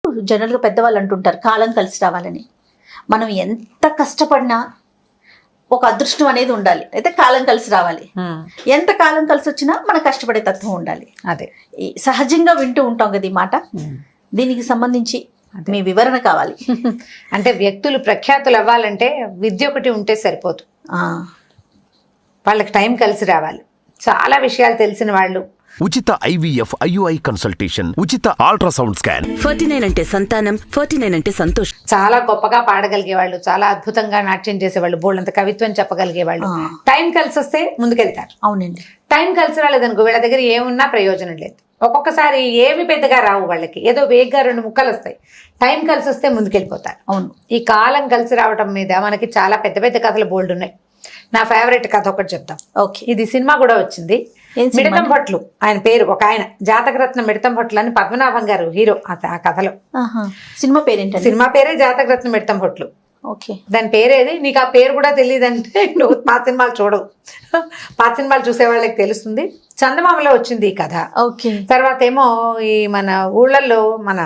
జనరల్గా పెద్దవాళ్ళు అంటుంటారు కాలం కలిసి రావాలని. మనం ఎంత కష్టపడినా ఒక అదృష్టం అనేది ఉండాలి, అయితే కాలం కలిసి రావాలి. ఎంత కాలం కలిసి వచ్చినా మన కష్టపడే తత్వం ఉండాలి. అదే సహజంగా వింటూ ఉంటాం కదా ఈ మాట. దీనికి సంబంధించి మీ వివరణ కావాలి. అంటే వ్యక్తులు ప్రఖ్యాతులు అవ్వాలంటే విద్య ఒకటి ఉంటే సరిపోదు, వాళ్ళకి టైం కలిసి రావాలి. చాలా విషయాలు తెలిసిన వాళ్ళు, ఉచిత IVF IUI కన్సల్టేషన్, ఉచిత అల్ట్రాసౌండ్ స్కాన్. 49 అంటే సంతానం, 49 అంటే సంతోషం. చాలా గొప్పగా పాడగలిగే వాళ్ళు, చాలా అద్భుతంగా నాట్యం చేసేవాళ్ళు, బోళ్ళంత కవిత్వం చెప్పగలిగే వాళ్ళు టైం కలిసి వస్తే ముందుకెళ్తారు. అవునండి. టైం కలిసి రాలేదనుకో వీళ్ళ దగ్గర ఏమున్నా ప్రయోజనం లేదు. ఒక్కొక్కసారి ఏమి పెద్దగా రావు వాళ్ళకి, ఏదో వేగ్గా 2 ముక్కలు వస్తాయి. టైం కలిసి వస్తే ముందుకెళ్ళిపోతారు. అవును. ఈ కాలం కలిసి రావటం మీద మనకి చాలా పెద్ద పెద్ద కథలు బోల్డ్ ఉన్నాయి. నా ఫేవరెట్ కథ ఒకటి చెప్తాం. ఓకే. ఇది సినిమా కూడా వచ్చింది. మిడతం భట్లు ఆయన పేరు, ఒక ఆయన జాతకరత్న మిడతం భట్లు అని పద్మనాభం గారు హీరో ఆ కథలో. సినిమా పేరేంటి? సినిమా పేరే జాతకరత్న మిడతం భట్లు. ఓకే. దాని పేరేది నీకు ఆ పేరు కూడా తెలియదంటే నువ్వు పాత సినిమాలు చూడవు. పాత సినిమాలు చూసే వాళ్ళకి తెలుస్తుంది. చందమామలో వచ్చింది ఈ కథ. ఓకే. తర్వాత ఏమో ఈ మన ఊళ్ళల్లో మన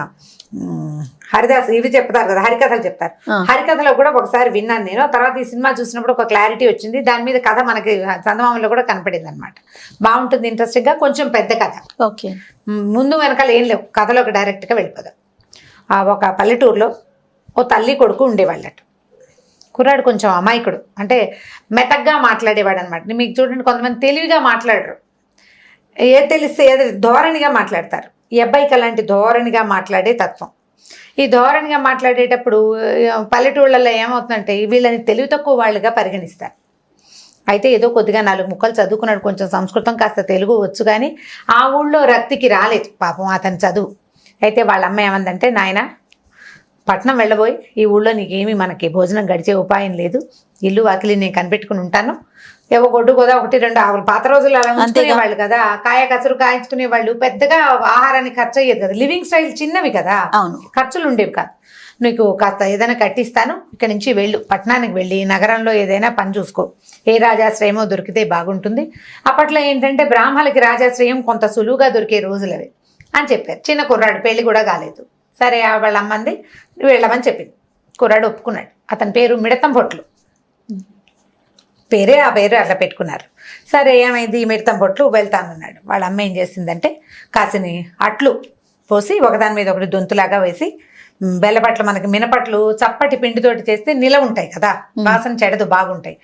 హరిదాస్ ఇవి చెప్తారు కదా, హరికథలు చెప్తారు. హరికథలో కూడా ఒకసారి విన్నాను నేను. తర్వాత ఈ సినిమా చూసినప్పుడు ఒక క్లారిటీ వచ్చింది. దాని మీద కథ మనకి చందమామలో కూడా కనపడింది అనమాట. బాగుంటుంది, ఇంట్రెస్టింగ్ గా, కొంచెం పెద్ద కథ. ఓకే. ముందు వెనకాల ఏం లేవు, కథలోకి డైరెక్ట్ గా వెళ్ళిపోదాం. ఒక పల్లెటూరులో ఓ తల్లి కొడుకు ఉండేవాళ్ళట. కుర్రాడు కొంచెం అమాయకుడు, అంటే మెతగ్గా మాట్లాడేవాడు అనమాట. మీకు చూడండి, కొంతమంది తెలివిగా మాట్లాడరు, తెలిస్తే ఏదో ధోరణిగా మాట్లాడతారు. ఈ అబ్బాయికి అలాంటి ధోరణిగా మాట్లాడే తత్వం. ఈ ధోరణిగా మాట్లాడేటప్పుడు పల్లెటూళ్ళల్లో ఏమవుతుందంటే వీళ్ళని తెలివి తక్కువ వాళ్ళుగా పరిగణిస్తారు. అయితే ఏదో కొద్దిగా 4 ముక్కలు చదువుకున్నాడు, కొంచెం సంస్కృతం కాస్త తెలుగు వచ్చు, కానీ ఆ ఊళ్ళో రక్తికి రాలేదు పాపం అతని చదువు. అయితే వాళ్ళ అమ్మ ఏమందంటే, నాయన పట్నం వెళ్ళబోయి ఈ ఊళ్ళో నీకేమి మనకి భోజనం గడిచే ఉపాయం లేదు, ఇల్లు వాకిలి నేను కనిపెట్టుకుని ఉంటాను, ఏవో గొడ్డు గోదా 1-2 ఆవులు, పాత రోజులు అలా ఉంచుకునేవాళ్ళు కదా, కాయ కసురు కాయించుకునే వాళ్ళు, పెద్దగా ఆహారాన్ని ఖర్చు అయ్యేది కదా, లివింగ్ స్టైల్ చిన్నవి కదా, ఖర్చులు ఉండేవి కాదు. నీకు కాస్త ఏదైనా కట్టిస్తాను, ఇక్కడి నుంచి వెళ్ళు, పట్టణానికి వెళ్ళి నగరంలో ఏదైనా పని చూసుకో, ఏ రాజాశ్రయమో దొరికితే బాగుంటుంది. అప్పట్లో ఏంటంటే బ్రాహ్మణులకి రాజాశ్రయం కొంత సులువుగా దొరికే రోజులవి అని చెప్పారు. చిన్న కుర్రాడు, పెళ్లి కూడా కాలేదు. సరే వాళ్ళ అమ్మంది వెళ్ళమని చెప్పింది. కుర్రాడు ఒప్పుకున్నాడు. అతని పేరు మిడతం భొట్లు, పేరే ఆ పేరు అట్లా పెట్టుకున్నారు. సరే ఏమైంది, మిడతం భొట్లు వెళ్తానన్నాడు. వాళ్ళ అమ్మ ఏం చేసిందంటే కాసిని అట్లు పోసి ఒకదాని మీద ఒకటి దొంతులాగా వేసి, బెల్లపట్లు మనకి మినపట్లు చప్పటి పిండితోటి చేస్తే నిలవ ఉంటాయి కదా, వాసన చెడదు, బాగుంటాయి.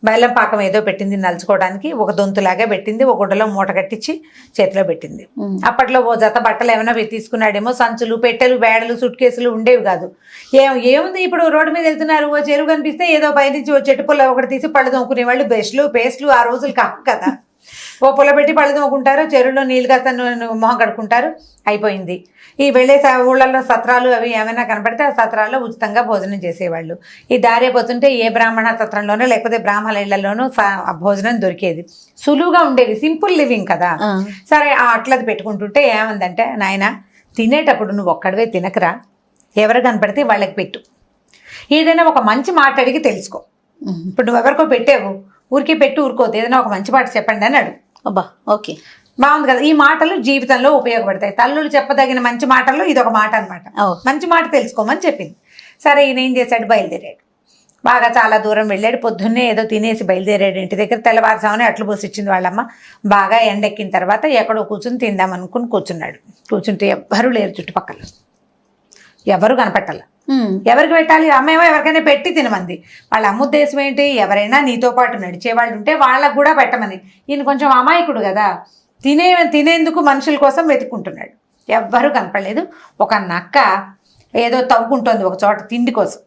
బెల్లం పాకం ఏదో పెట్టింది నలుచుకోవడానికి, ఒక దొంతులాగా పెట్టింది, ఒక గుడ్డలో మూట కట్టించి చేతిలో పెట్టింది. అప్పట్లో ఓ జత బట్టలు ఏమైనా తీసుకున్నాడేమో, సంచులు, పెట్టెలు, బేడలు, సుట్ కేసులు ఉండేవి కాదు. ఏముంది ఇప్పుడు రోడ్డు మీద వెళ్తున్నారు, ఓ చెరువు కనిపిస్తే ఏదో పైనుంచి ఓ చెట్టు పుల్ల ఒకటి తీసి పళ్ళు తోముకునేవాళ్ళు. బ్రష్లు పేస్ట్లు ఆ రోజులు కావు కదా, ఓ పుల్ల పెట్టి పళ్ళు తోముకుంటారు, చెరువులో నీళ్ళు కాస్త మొహం కడుక్కుంటారు, అయిపోయింది. ఈ వెళ్ళే ఊళ్ళల్లో సత్రాలు అవి ఏమైనా కనపడితే ఆ సత్రాల్లో ఉచితంగా భోజనం చేసేవాళ్ళు. ఈ దారే పోతుంటే ఏ బ్రాహ్మణ సత్రంలోనో లేకపోతే బ్రాహ్మణ ఇళ్లలోనూ భోజనం దొరికేది. సులువుగా ఉండేది, సింపుల్ లివింగ్ కదా. సరే ఆ అట్లది పెట్టుకుంటుంటే ఏమందంటే, నాయన తినేటప్పుడు నువ్వు ఒక్కడవే తినకరా, ఎవరు కనపడితే వాళ్ళకి పెట్టు, ఏదైనా ఒక మంచి మాట అడిగి తెలుసుకో. ఇప్పుడు నువ్వు ఎవరికో పెట్టావు, ఊరికే పెట్టి ఊరుకోదు, ఏదైనా ఒక మంచి మాట చెప్పండి అని అడుగు. అబ్బా, ఓకే, బాగుంది కదా. ఈ మాటలు జీవితంలో ఉపయోగపడతాయి. తల్లులు చెప్పదగిన మంచి మాటల్లో ఇది ఒక మాట అనమాట. మంచి మాట తెలుసుకోమని చెప్పింది. సరే ఈయన ఏం చేశాడు, బయలుదేరాడు. బాగా చాలా దూరం వెళ్ళాడు. పొద్దున్నే ఏదో తినేసి బయలుదేరాడు ఇంటి దగ్గర. తెల్లవారుజామునే అట్లు పోసి ఇచ్చింది వాళ్ళమ్మ. బాగా ఎండెక్కిన తర్వాత ఎక్కడో కూర్చుని తిందాం అనుకుని కూర్చున్నాడు. కూర్చుంటే ఎవ్వరూ లేరు చుట్టుపక్కల, ఎవరు కనపట్టాల. ఎవరికి పెట్టాలి, అమ్మేమో ఎవరికైనా పెట్టి తినమంది. వాళ్ళ అమ్మ ఉద్దేశం ఏంటి, ఎవరైనా నీతో పాటు నడిచేవాళ్ళు ఉంటే వాళ్ళకు కూడా పెట్టమని. ఈయన కొంచెం అమాయకుడు కదా, తినేందుకు మనుషుల కోసం వెతుక్కుంటున్నాడు. ఎవ్వరూ కనపడలేదు. ఒక నక్క ఏదో తవ్వుకుంటోంది ఒక చోట తిండి కోసం,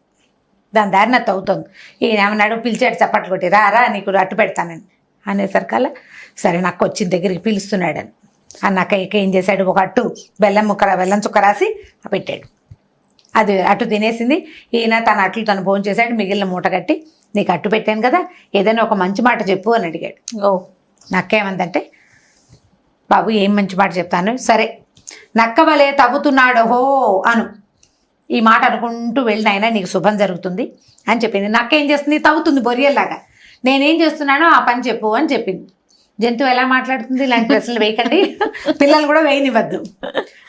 దాని దారిన తవ్వుతోంది. ఈయన ఏమన్నాడు, పిలిచాడు చప్పట్లు కొట్టి, రా నీకు అట్టు పెడతానని అనేసరికల్లా సరే నక్క వచ్చిన దగ్గరికి పిలుస్తున్నాడని ఆ నక్క ఏం చేశాడు, ఒక అట్టు బెల్లం చుక్క రాసి పెట్టాడు. అది అట్టు తినేసింది. ఈయన తన అట్లు తను భోజనం చేశాడు. మిగిలిన మూట కట్టి, నీకు అట్టు పెట్టాను కదా, ఏదైనా ఒక మంచి మాట చెప్పు అని అడిగాడు. నక్క ఏమందంటే, బాబు ఏం మంచి మాట చెప్తాను, సరే నక్క వలే తవ్వుతున్నాడు హో అను, ఈ మాట అనుకుంటూ వెళ్ళినైనా నీకు శుభం జరుగుతుంది అని చెప్పింది. నక్క ఏం చేస్తుంది, తవ్వుతుంది బొరియల్లాగా. నేనేం చేస్తున్నానో ఆ పని చెప్పు అని చెప్పింది. జంతువు ఎలా మాట్లాడుతుంది ఇలాంటి ప్రశ్నలు వేయకండి, పిల్లలు కూడా వేయనివ్వద్దు.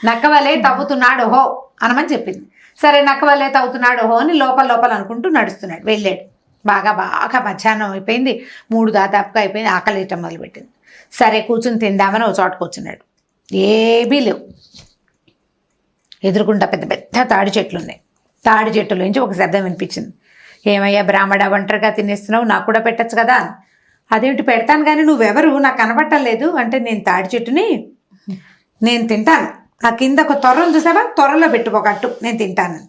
నక్క వలే తవ్వుతున్నాడు హో అనమని చెప్పింది. సరే నక్క వలే తవ్వుతున్నాడు హో అని లోపల లోపల అనుకుంటూ నడుస్తున్నాడు. వెళ్ళాడు. బాగా మధ్యాహ్నం అయిపోయింది, 3 దాదాపుగా అయిపోయింది, ఆకలి వేయటం మొదలుపెట్టింది. సరే కూర్చుని తిందామని ఒక చోట కూర్చున్నాడు. ఏమీ లేవు. ఎదురుకుండా పెద్ద పెద్ద తాడి చెట్లు ఉన్నాయి. తాడి చెట్టులోంచి ఒక శబ్దం వినిపించింది. ఏమయ్యా బ్రాహ్మణ, ఒంటరిగా తినేస్తున్నావు, నాకు కూడా పెట్టచ్చు కదా. అదేమిటి, పెడతాను కానీ నువ్వెవరు, నాకు కనబట్టలేదు అంటే, నేను తాడి చెట్టుని, నేను తింటాను, ఆ కింద ఒక తొర్రలు చూసావా, తొర్రలో పెట్టుకోకట్టు, నేను తింటాను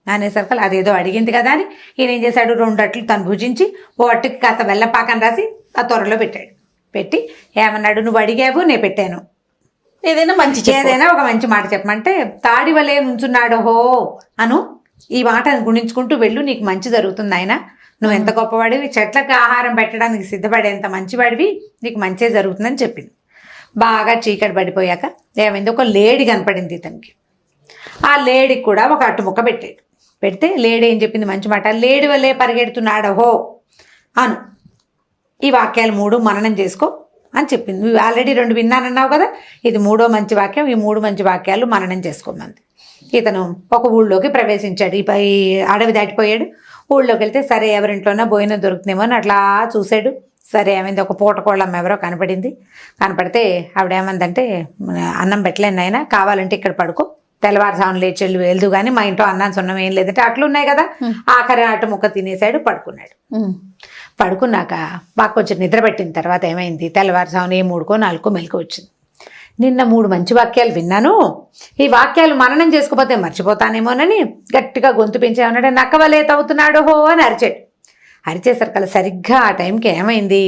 అనేసరికి అదేదో అడిగింది కదా అని ఈయన ఏం చేశాడు, 2 అట్లు తను భుజించి ఓ అట్టుకి కాస్త బెల్లపాకం రాసి ఆ తొర్రలో పెట్టాడు. పెట్టి ఏమన్నాడు, నువ్వు అడిగావు నేను పెట్టాను, ఏదైనా ఒక మంచి మాట చెప్పమంటే, తాడి వలే నుంచున్నాడు హో అను, ఈ మాటను గుణించుకుంటూ వెళ్ళు, నీకు మంచి జరుగుతుంది ఆయన, నువ్వు ఎంత గొప్పవాడివి, చెట్లకు ఆహారం పెట్టడానికి సిద్ధపడేంత మంచివాడివి, నీకు మంచే జరుగుతుందని చెప్పింది. బాగా చీకటి పడిపోయాక ఏమైంది, ఒక లేడీ కనపడింది ఇతనికి. ఆ లేడీకి కూడా ఒక అట్టు ముక్క పెట్టాడు. పెడితే లేడీ ఏం చెప్పింది, మంచి మాట, లేడీ వల్లే పరిగెడుతున్నాడు హో అను, ఈ వాక్యాలు 3 మననం చేసుకో అని చెప్పింది. నువ్వు ఆల్రెడీ 2 విన్నానన్నావు కదా, ఇది 3వ మంచి వాక్యం, ఈ 3 మంచి వాక్యాలు మననం చేసుకోమంది. ఇతను ఒక ఊళ్ళోకి ప్రవేశించాడు. ఈ అడవి దాటిపోయాడు. ఊళ్ళోకి వెళ్తే సరే ఎవరింట్లోనో భోజనం దొరుకుతుందేమో అని అట్లా చూశాడు. సరే ఏమైంది, ఒక పూటకోళ్ళమ్మ ఎవరో కనపడింది. కనపడితే ఆవిడ ఏమందంటే, అన్నం పెట్టలేను నాయన, కావాలంటే ఇక్కడ పడుకో, తెల్లవారుజామున లేచి వెళ్దు కానీ మా ఇంట్లో అన్నం సున్నం ఏం లేదంటే, అట్లు ఉన్నాయి కదా. ఆఖరి అటు ముక్క తినేసాడు, పడుకున్నాడు. పడుకున్నాక బాగా కొంచెం నిద్ర పెట్టిన తర్వాత ఏమైంది, తెల్లవారుజామున 3కో 4కో మెలకు వచ్చింది. నిన్న 3 మంచి వాక్యాలు విన్నాను, ఈ వాక్యాలు మననం చేసుకోపోతే మర్చిపోతానేమోనని గట్టిగా గొంతు పెంచేమన్నాడు. నక్క వలే తవ్వుతున్నాడు హో అని అరిచాడు. అరిచేసరికల్లా సరిగ్గా ఆ టైంకి ఏమైంది,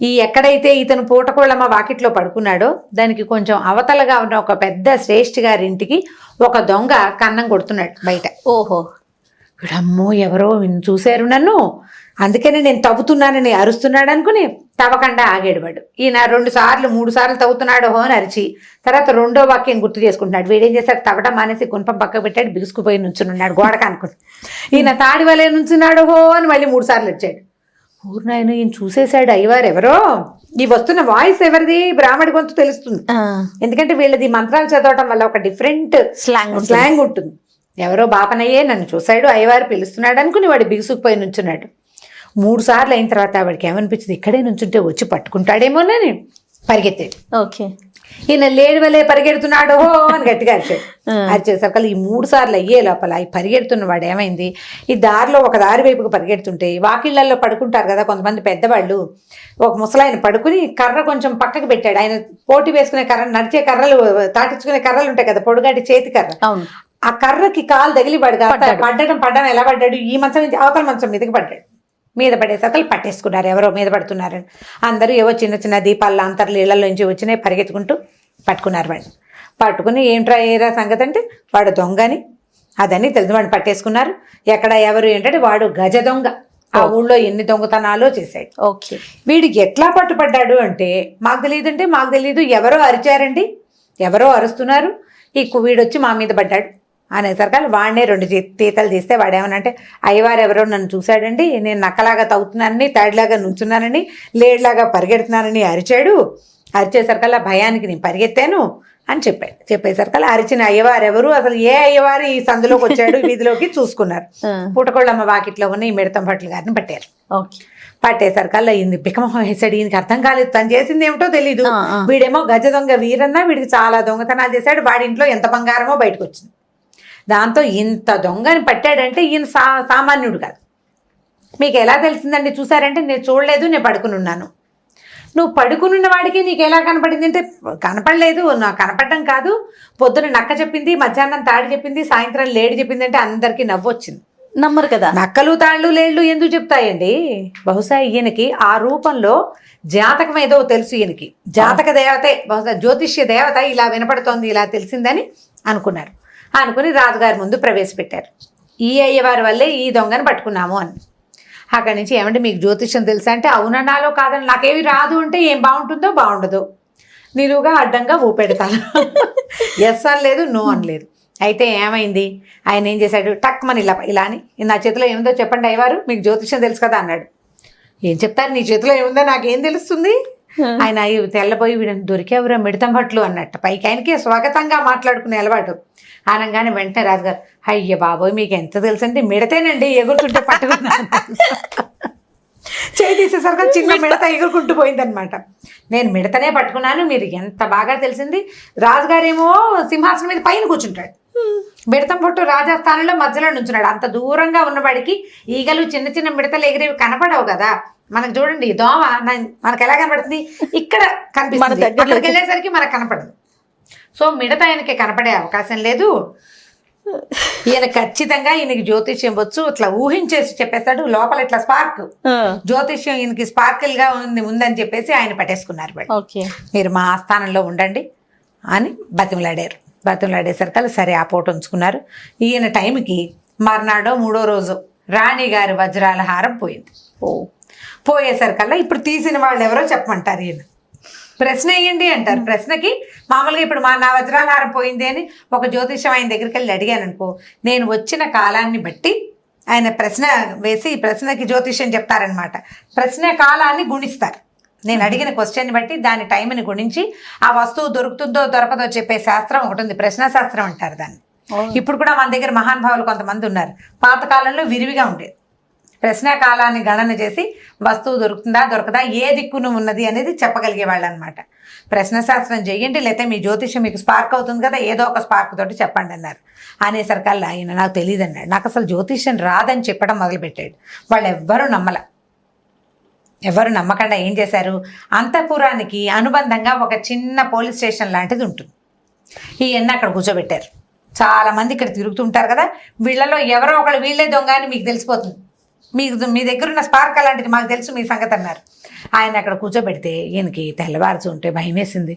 ఈ ఎక్కడైతే ఇతను పూటకోళ్ళమ్మ వాకిట్లో పడుకున్నాడో దానికి కొంచెం అవతలగా ఉన్న ఒక పెద్ద శ్రేష్ఠి గారింటికి ఒక దొంగ కన్నం కొడుతున్నాడు బయట. ఓహో, వీడమ్మో ఎవరో చూశారు నన్ను, అందుకనే నేను తవ్వుతున్నానని అరుస్తున్నాడు అనుకుని తవ్వకుండా ఆగాడు వాడు. ఈయన 2 సార్లు 3 సార్లు తవ్వుతున్నాడు హో అని అరిచి తర్వాత 2వ వాక్యం గుర్తు చేసుకుంటున్నాడు. వీడేం చేశాడు, తవ్వడం మానేసి గుణపం పక్కకు పెట్టాడు, బిగుసుకుపోయి నుంచున్నాడు గోడకు అనుకుని. ఈయన తాడి వలే నుంచున్నాడు హో అని మళ్ళీ 3 సార్లు వచ్చాడు. ఊరినాయన ఈయన చూసేశాడు, అయ్యవారు ఎవరో, ఈ వస్తున్న వాయిస్ ఎవరిది, బ్రాహ్మడి గొంతు తెలుస్తుంది, ఎందుకంటే వీళ్ళది మంత్రాలు చదవటం వల్ల ఒక డిఫరెంట్ స్లాంగ్ ఉంటుంది. ఎవరో బాపనయ్యే నన్ను చూశాడు, అయ్యవారు పిలుస్తున్నాడు అనుకుని వాడు బిగుసుకుపోయి నుంచున్నాడు. 3 సార్లు అయిన తర్వాత వాడికి ఏమనిపించింది, ఇక్కడే నుంచుంటే వచ్చి పట్టుకుంటాడేమోనని పరిగెత్తాడు. ఓకే, ఈయన లేడి వలే పరిగెడుతున్నాడు హో అని గట్టిగా అరిచాడు. అరిచేసరికి ఈ 3 సార్లు అయ్యే లోపల ఈ పరిగెడుతున్న వాడు ఏమైంది, ఈ దారిలో ఒక దారి వైపుకు పరిగెడుతుంటే వాకిళ్లలో పడుకుంటారు కదా కొంతమంది పెద్దవాళ్ళు, ఒక ముసలాయన పడుకుని కర్ర కొంచెం పక్కకి పెట్టాడు. ఆయన పోటీ వేసుకునే కర్ర, నడిచే కర్రలు, తాటించుకునే కర్రలు ఉంటాయి కదా, పొడుగాటి చేతి కర్ర, ఆ కర్రకి కాలు తగిలి పడ్డం ఎలా పడ్డాడు, ఈ మంచం నుంచి అవతల మంచం మీదకి పడ్డాడు. మీద పడేసరికి పట్టేసుకున్నారు, ఎవరో మీద పడుతున్నారని. అందరూ ఏవో చిన్న చిన్న దీపాల అంతర్లు ఇళ్లలోంచి వచ్చినాయి, పరిగెత్తుకుంటూ పట్టుకున్నారు వాడిని. పట్టుకుని ఏంట్రా ఏరా సంగతి అంటే, వాడు దొంగని అదని తెలిసి వాడిని పట్టేసుకున్నారు. ఎక్కడ ఎవరు ఏంటంటే, వాడు గజ దొంగ, ఆ ఊళ్ళో ఎన్ని దొంగతనాలో చేశాడు. ఓకే, వీడికి ఎట్లా పట్టుపడ్డాడు అంటే, మాకు తెలియదు, ఎవరో అరిచారండి, ఎవరో అరుస్తున్నారు, ఈ వీడొచ్చి మా మీద పడ్డాడు అనేసరికి వాడినే 2 తీతలు తీస్తే వాడేమనంటే, అయ్యవారు ఎవరో నన్ను చూశాడండి, నేను నక్కలాగా తవ్వుతున్నానని, తాడిలాగా నుంచున్నానని, లేడిలాగా పరిగెడుతున్నానని అరిచాడు. అరిచేసరికల్లా భయానికి నేను పరిగెత్తాను అని చెప్పాడు. చెప్పేసరికల్లా అరిచిన అయ్యవారు ఎవరు, అసలు ఏ అయ్యవారు ఈ సందులోకి వచ్చాడు వీధిలోకి చూసుకున్నారు. పూటకోళ్ళమ్మ వాకిట్లో ఉన్న ఈ మిడతం భట్ల గారిని పట్టారు. పట్టేసరికల్లా ఈయన బికమొహం వేసాడు. ఈయనకి అర్థం కాలేదు, తను చేసింది ఏమిటో తెలీదు. వీడేమో గజ దొంగ వీరన్నా, వీడికి చాలా దొంగతనాలు చేశాడు, వాడి ఇంట్లో ఎంత బంగారమో బయటకు వచ్చింది. దాంతో ఇంత దొంగని పట్టాడంటే ఈయన సామాన్యుడు కాదు. మీకు ఎలా తెలిసిందండి, చూసారంటే నేను చూడలేదు, నేను పడుకుని ఉన్నాను. నువ్వు పడుకునున్న వాడికి నీకు ఎలా కనపడింది అంటే, కనపడలేదు, నాకు కనపడడం కాదు, పొద్దున నక్క చెప్పింది, మధ్యాహ్నం తాడి చెప్పింది, సాయంత్రం లేడి చెప్పింది అంటే అందరికీ నవ్వు వచ్చింది. నమ్మరు కదా, నక్కలు తాళ్ళు లేళ్ళు ఎందుకు చెప్తాయండి. బహుశా ఈయనకి ఆ రూపంలో జాతకం ఏదో తెలుసు, ఈయనకి జాతక దేవతే, బహుశా జ్యోతిష్య దేవత ఇలా వినపడుతోంది, ఇలా తెలిసిందని అనుకున్నారు. అనుకుని రాజుగారి ముందు ప్రవేశపెట్టారు. ఈ అయ్యవారి వల్లే ఈ దొంగని పట్టుకున్నాము అని. అక్కడి నుంచి ఏమంటే మీకు జ్యోతిష్యం తెలుసా అంటే, అవునన్నాలో కాదని, నాకేమి రాదు అంటే ఏం బాగుంటుందో బాగుండదు, నిలువుగా అడ్డంగా ఊపెడతాను, ఎస్ అని లేదు, నో అని లేదు. అయితే ఏమైంది, ఆయన ఏం చేశాడు, టక్ మని ఇలా అని, నా చేతిలో ఏముందో చెప్పండి అయ్యవారు, మీకు జ్యోతిష్యం తెలుసు కదా అన్నాడు. ఏం చెప్తారు, నీ చేతిలో ఏముందో నాకేం తెలుస్తుంది, ఆయన తెల్లబోయి వీడిని దొరికేవరో మిడతం భట్లు అన్నట్టు పైకి ఆయనకి స్వాగతంగా మాట్లాడుకునే అలవాటు. అనగానే వెంటనే రాజుగారు, అయ్య బాబోయ్ మీకు ఎంత తెలుసండి, మిడతేనండి ఎగురుతుంటే పట్టుకున్నాను. చేయి తీసేసరికి చిన్న మిడత ఎగురుకుంటూ పోయిందనమాట. నేను మిడతనే పట్టుకున్నాను, మీరు ఎంత బాగా తెలిసింది. రాజుగారేమో సింహాసనం మీద పైన కూర్చుంటాడు, మిడతం పొట్టు రాజస్థానంలో మధ్యలో నుంచున్నాడు. అంత దూరంగా ఉన్నవాడికి ఈగలు చిన్న చిన్న మిడతలు ఎగిరేవి కనపడవు కదా. మనకు చూడండి దోమ మనకు ఎలా కనపడుతుంది, ఇక్కడ కనిపిస్తుంది, అక్కడికి వెళ్ళేసరికి మనకు కనపడదు. సో మిడత ఆయనకి కనపడే అవకాశం లేదు. ఈయన ఖచ్చితంగా ఈయనకి జ్యోతిష్యం వచ్చు, ఇట్లా ఊహించేసి చెప్పేస్తాడు. లోపల ఇట్లా స్పార్క్, జ్యోతిష్యం ఈయనకి స్పార్కిల్ గా ఉందని చెప్పేసి ఆయన పట్టేసుకున్నారు. మీరు మా ఆస్థానంలో ఉండండి అని బతిమలాడారు. బతిమలాడేసరికి సరే ఆ పూట ఉంచుకున్నారు. ఈయన టైంకి మర్నాడో 3వ రోజు రాణి గారి వజ్రాల హారం పోయింది. పోయేసరికల్లా ఇప్పుడు తీసిన వాళ్ళు ఎవరో చెప్పమంటారు. ఈయన ప్రశ్న వేయండి అంటారు. ప్రశ్నకి మామూలుగా ఇప్పుడు నా వజ్రాల హారం పోయింది అని ఒక జ్యోతిషం ఆయన దగ్గరికి వెళ్ళి అడిగాను అనుకో, నేను వచ్చిన కాలాన్ని బట్టి ఆయన ప్రశ్న వేసి ఈ ప్రశ్నకి జ్యోతిష్యం చెప్తారనమాట. ప్రశ్న కాలాన్ని గుణిస్తారు. నేను అడిగిన క్వశ్చన్ని బట్టి దాని టైంని గుణించి ఆ వస్తువు దొరుకుతుందో దొరకదో చెప్పే శాస్త్రం ఒకటి ఉంది, ప్రశ్నాశాస్త్రం అంటారు దాన్ని. ఇప్పుడు కూడా మన దగ్గర మహానుభావులు కొంతమంది ఉన్నారు. పాతకాలంలో విరివిగా ఉండేది. ప్రశ్నాకాలాన్ని గణన చేసి వస్తువు దొరుకుతుందా దొరకదా, ఏ దిక్కును ఉన్నది అనేది చెప్పగలిగే వాళ్ళు అనమాట. ప్రశ్నశాస్త్రం చెయ్యండి, లేకపోతే మీ జ్యోతిష్యం మీకు స్పార్క్ అవుతుంది కదా, ఏదో ఒక స్పార్క్ తోటి చెప్పండి అన్నారు. అనేసరికల్లా ఆయన నాకు తెలియదు అన్నాడు. నాకు అసలు జ్యోతిష్యం రాదని చెప్పడం మొదలుపెట్టాడు. వాళ్ళు ఎవరు నమ్మకుండా ఏం చేశారు, అంతఃపురానికి అనుబంధంగా ఒక చిన్న పోలీస్ స్టేషన్ లాంటిది ఉంటుంది. ఈయన్ని అక్కడ కూర్చోబెట్టారు. చాలామంది ఇక్కడ తిరుగుతుంటారు కదా, వీళ్ళలో ఎవరో ఒకళ్ళు వీళ్ళే దొంగ అని మీకు తెలిసిపోతుంది. మీ దగ్గర ఉన్న స్పార్క్ అలాంటిది మాకు తెలుసు మీ సంగతి అన్నారు. ఆయన అక్కడ కూర్చోబెడితే ఈయనకి తెల్లవారుచు ఉంటే భయం వేసింది.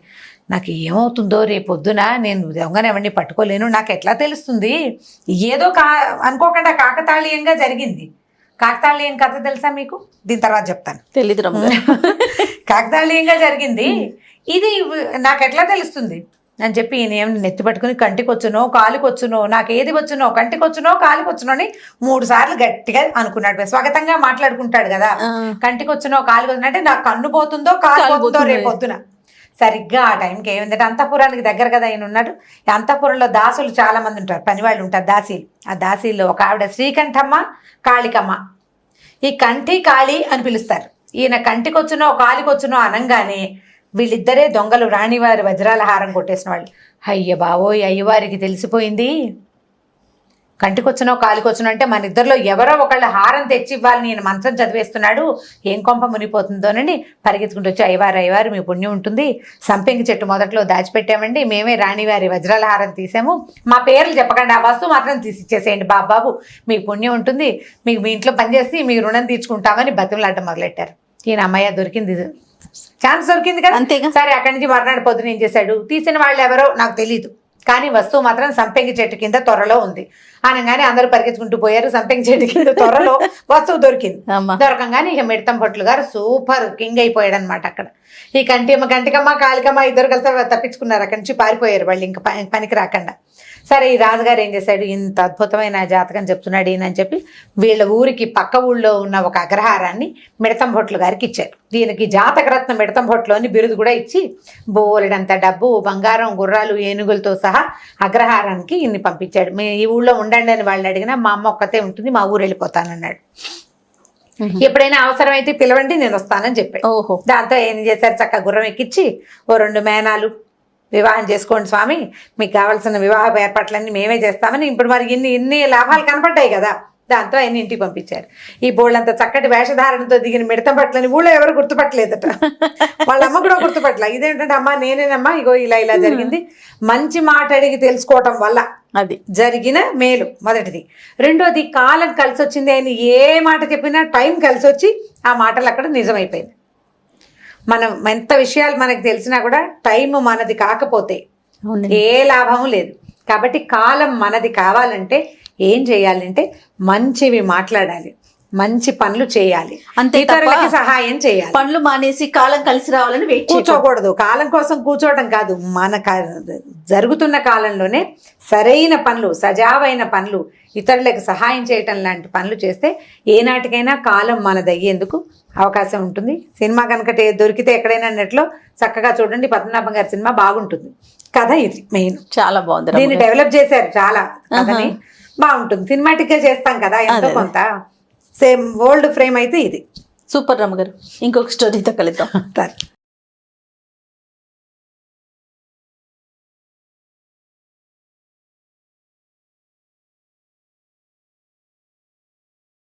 నాకు ఏమవుతుందో రేపొద్దున, నేను దొంగనెవరిని పట్టుకోలేను, నాకు ఎట్లా తెలుస్తుంది, ఏదో అనుకోకుండా కాకతాళీయంగా జరిగింది. కాకతాళీయం కథ తెలుసా మీకు? దీని తర్వాత చెప్తాను. తెలీదు. కాకతాళీయంగా జరిగింది ఇది, నాకు ఎట్లా తెలుస్తుంది అని చెప్పి ఈయన ఏమి నెత్తి పట్టుకుని కంటికి వచ్చునో కాలికి వచ్చునో, నాకు ఏది వచ్చునో, కంటికి వచ్చునో కాలికి వచ్చునో అని 3 సార్లు గట్టిగా అనుకున్నాడు. స్వాగతంగా మాట్లాడుకుంటాడు కదా, కంటికి వచ్చునో కాలికి వచ్చునో అంటే నాకు కన్ను పోతుందో కాలు పోతుందో రేపొద్దున. సరిగ్గా ఆ టైంకి ఏమిందంటే అంతఃపురానికి దగ్గర కదా ఆయన ఉన్నాడు. అంతఃపురంలో దాసులు చాలా మంది ఉంటారు, పనివాళ్ళు ఉంటారు, దాసీలు. ఆ దాసీల్లో ఒక ఆవిడ శ్రీకంఠమ్మ, కాళికమ్మ. ఈ కంఠి కాళి అని పిలుస్తారు. ఈయన కంటికొచ్చునో కాలికొచ్చునో అనంగానే వీళ్ళిద్దరే దొంగలు, రాణివారి వజ్రాల హారం కొట్టేసిన వాళ్ళు. అయ్య బావోయ్, అయ్యవారికి తెలిసిపోయింది. కంటికొచ్చునో కాలికొచ్చునో అంటే మన ఇద్దరిలో ఎవరో ఒకళ్ళ హారం తెచ్చి ఇవ్వాలి, నేను మంత్రం చదివేస్తున్నాడు, ఏం కొంప మునిపోతుందోనండి. పరిగెత్తుకుంటూ వచ్చి, అయ్యవారు మీ పుణ్యం ఉంటుంది, సంపెంగి చెట్టు మొదట్లో దాచిపెట్టామండి, మేమే రాణివారి వజ్రాల హారం తీసాము, మా పేర్లు చెప్పకండి, ఆ వస్తువు మాత్రం తీసి ఇచ్చేసేయండి బాబు, మీ పుణ్యం ఉంటుంది, మీకు మీ ఇంట్లో పనిచేసి మీ రుణం తీర్చుకుంటామని బతిమలాడటం మొదలెట్టారు. ఈయన అమ్మయ్య దొరికింది, ఛాన్స్ దొరికింది కదా, అంతేగా. సరే అక్కడి నుంచి మర్నాడు పొద్దున ఏం చేశాడు, తీసిన వాళ్ళు ఎవరో నాకు తెలీదు, కానీ వస్తువు మాత్రం సంపెంగి చెట్టు కింద త్వరలో ఉంది అనగానే అందరూ పరిగెత్తుకుంటూ పోయారు. సంపెంగి చెట్టు కింద త్వరలో వస్తువు దొరికింది. దొరకంగానే ఇక మిడతం భట్లు గారు సూపర్ కింగ్ అయిపోయాడు అనమాట. అక్కడ ఈ కంటికమ్మ కాళికమ్మ ఇద్దరు కలిసి తప్పించుకున్నారు, అక్కడి నుంచి పారిపోయారు వాళ్ళు ఇంకా పనికి రాకుండా. సరే ఈ రాజుగారు ఏం చేశాడు, ఇంత అద్భుతమైన జాతకం చెప్తున్నాడు ఈయన అని చెప్పి వీళ్ళ ఊరికి పక్క ఊళ్ళో ఉన్న ఒక అగ్రహారాన్ని మిడతం భట్లు గారికి ఇచ్చారు. దీనికి జాతకరత్న మిడతం భట్లు అని బిరుదు కూడా ఇచ్చి బోలెడంత డబ్బు, బంగారం, గుర్రాలు, ఏనుగులతో సహా అగ్రహారానికి ఇన్ని పంపించాడు. ఈ ఊళ్ళో ఉండండి అని వాళ్ళని అడిగినా మా అమ్మ ఒక్కతే ఉంటుంది, మా ఊరు వెళ్ళిపోతానన్నాడు. ఎప్పుడైనా అవసరమైతే పిలవండి, నేను వస్తానని చెప్పాడు. దాంతో ఏం చేశారు, చక్కగా గుర్రం ఎక్కించి ఓ 2 మేనాలు, వివాహం చేసుకోండి స్వామి, మీకు కావాల్సిన వివాహ ఏర్పాట్లన్నీ మేమే చేస్తామని. ఇప్పుడు మరి ఇన్ని లాభాలు కనపడ్డాయి కదా, దాంతో ఆయన ఇంటికి పంపించారు. ఈ బోళ్ళంత చక్కటి వేషధారణతో దిగిన మిడతం పట్లని ఊళ్ళో ఎవరు గుర్తుపట్టలేదట. వాళ్ళ అమ్మ కూడా గుర్తుపట్టలే. ఇదేంటంటే, అమ్మ నేనేనమ్మా, ఇగో ఇలా జరిగింది. మంచి మాట అడిగి తెలుసుకోవటం వల్ల అది జరిగిన మేలు మొదటిది. రెండోది, కాలం కలిసి వచ్చింది. ఆయన ఏ మాట చెప్పినా టైం కలిసి వచ్చి ఆ మాటలు అక్కడ నిజమైపోయింది. మనం ఎంత విషయాలు మనకు తెలిసినా కూడా టైం మనది కాకపోతే ఏ లాభము లేదు. కాబట్టి కాలం మనది కావాలంటే ఏం చేయాలంటే మంచివి మాట్లాడాలి, మంచి పనులు చేయాలి, అంతే తప్ప ఇతరులకి సహాయం చేయాలి. పనులు మానేసి కాలం కలిసి రావాలని వెయిట్ కూర్చోకూడదు. కాలం కోసం కూర్చోవడం కాదు, జరుగుతున్న కాలంలోనే సరైన పనులు, సజావైన పనులు, ఇతరులకు సహాయం చేయటం లాంటి పనులు చేస్తే ఏనాటికైనా కాలం మనదయ్యేందుకు అవకాశం ఉంటుంది. సినిమా కనుక దొరికితే ఎక్కడైనా నెట్లో చక్కగా చూడండి. పద్మనాభం గారి సినిమా బాగుంటుంది. కథ ఇది మెయిన్, చాలా బాగుంది. దీన్ని డెవలప్ చేశారు చాలా, కథని బాగుంటుంది. సినిమాటిక్ గా చేస్తాం కదా ఎంతో కొంత, సేమ్ ఓల్డ్ ఫ్రేమ్ అయితే ఇది సూపర్ రమ్మ గారు. ఇంకొక స్టోరీతో కలుద్దాం. సరే.